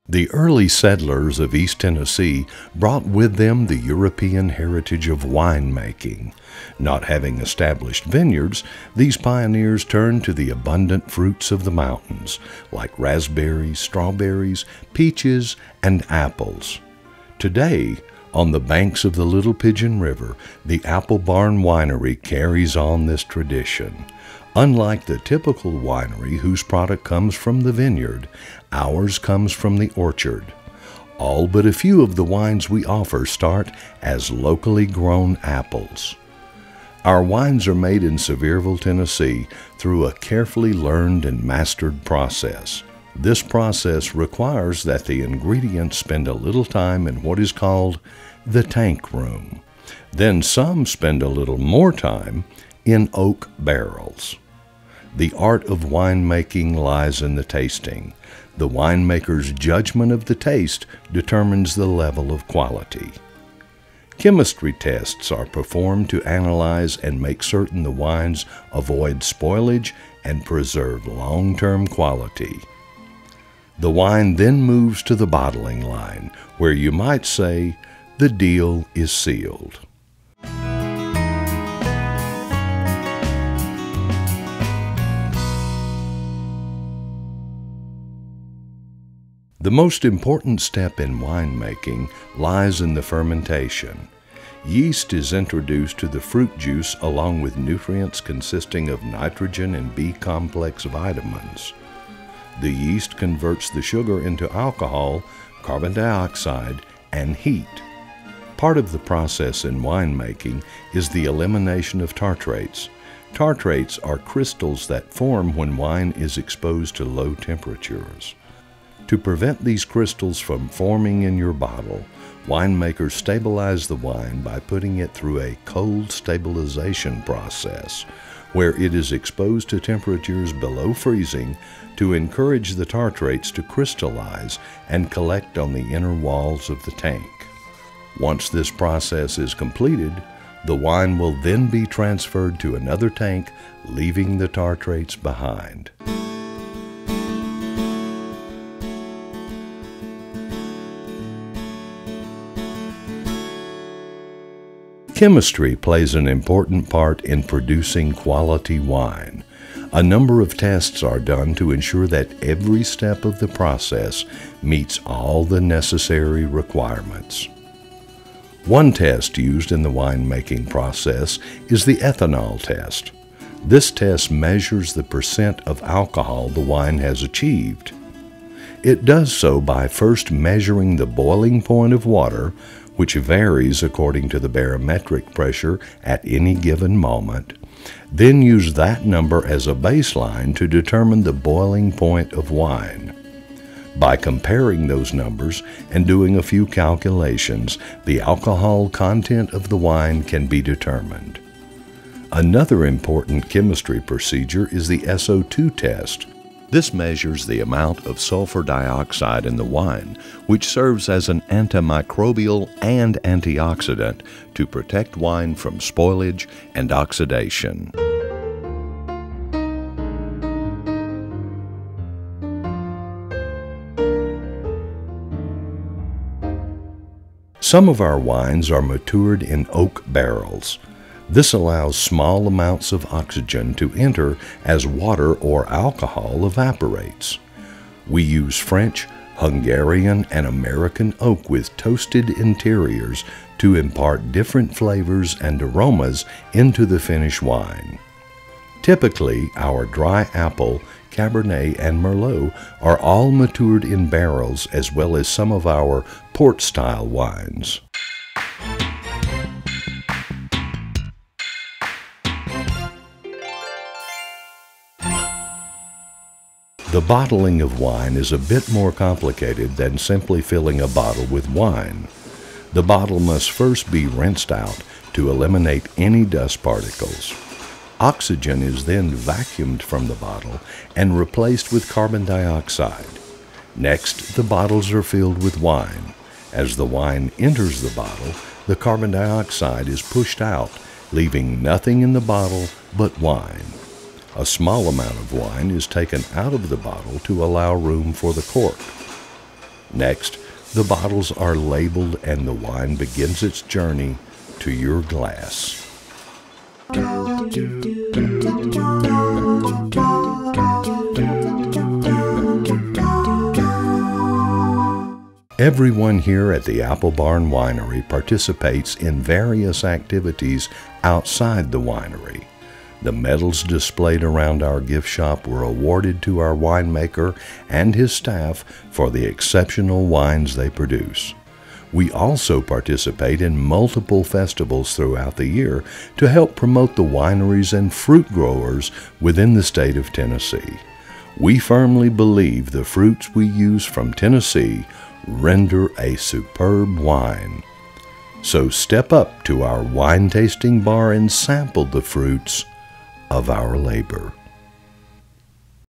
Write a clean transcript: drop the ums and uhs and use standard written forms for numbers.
The early settlers of East Tennessee brought with them the European heritage of winemaking. Not having established vineyards, these pioneers turned to the abundant fruits of the mountains, like raspberries, strawberries, peaches, and apples. Today, on the banks of the Little Pigeon River, the Apple Barn Winery carries on this tradition. Unlike the typical winery whose product comes from the vineyard, ours comes from the orchard. All but a few of the wines we offer start as locally grown apples. Our wines are made in Sevierville, Tennessee, through a carefully learned and mastered process. This process requires that the ingredients spend a little time in what is called the tank room. Then some spend a little more time in oak barrels. The art of winemaking lies in the tasting. The winemaker's judgment of the taste determines the level of quality. Chemistry tests are performed to analyze and make certain the wines avoid spoilage and preserve long-term quality. The wine then moves to the bottling line, where you might say the deal is sealed. The most important step in winemaking lies in the fermentation. Yeast is introduced to the fruit juice along with nutrients consisting of nitrogen and B-complex vitamins. The yeast converts the sugar into alcohol, carbon dioxide, and heat. Part of the process in winemaking is the elimination of tartrates. Tartrates are crystals that form when wine is exposed to low temperatures. To prevent these crystals from forming in your bottle, winemakers stabilize the wine by putting it through a cold stabilization process, where it is exposed to temperatures below freezing to encourage the tartrates to crystallize and collect on the inner walls of the tank. Once this process is completed, the wine will then be transferred to another tank, leaving the tartrates behind. Chemistry plays an important part in producing quality wine. A number of tests are done to ensure that every step of the process meets all the necessary requirements. One test used in the winemaking process is the ethanol test. This test measures the percent of alcohol the wine has achieved. It does so by first measuring the boiling point of water, which varies according to the barometric pressure at any given moment, then use that number as a baseline to determine the boiling point of wine. By comparing those numbers and doing a few calculations, the alcohol content of the wine can be determined. Another important chemistry procedure is the SO2 test. This measures the amount of sulfur dioxide in the wine, which serves as an antimicrobial and antioxidant to protect wine from spoilage and oxidation. Some of our wines are matured in oak barrels. This allows small amounts of oxygen to enter as water or alcohol evaporates. We use French, Hungarian, and American oak with toasted interiors to impart different flavors and aromas into the finished wine. Typically, our dry apple, Cabernet, and Merlot are all matured in barrels, as well as some of our port-style wines. The bottling of wine is a bit more complicated than simply filling a bottle with wine. The bottle must first be rinsed out to eliminate any dust particles. Oxygen is then vacuumed from the bottle and replaced with carbon dioxide. Next, the bottles are filled with wine. As the wine enters the bottle, the carbon dioxide is pushed out, leaving nothing in the bottle but wine. A small amount of wine is taken out of the bottle to allow room for the cork. Next, the bottles are labeled and the wine begins its journey to your glass. Everyone here at the Apple Barn Winery participates in various activities outside the winery. The medals displayed around our gift shop were awarded to our winemaker and his staff for the exceptional wines they produce. We also participate in multiple festivals throughout the year to help promote the wineries and fruit growers within the state of Tennessee. We firmly believe the fruits we use from Tennessee render a superb wine. So step up to our wine tasting bar and sample the fruits of our labor.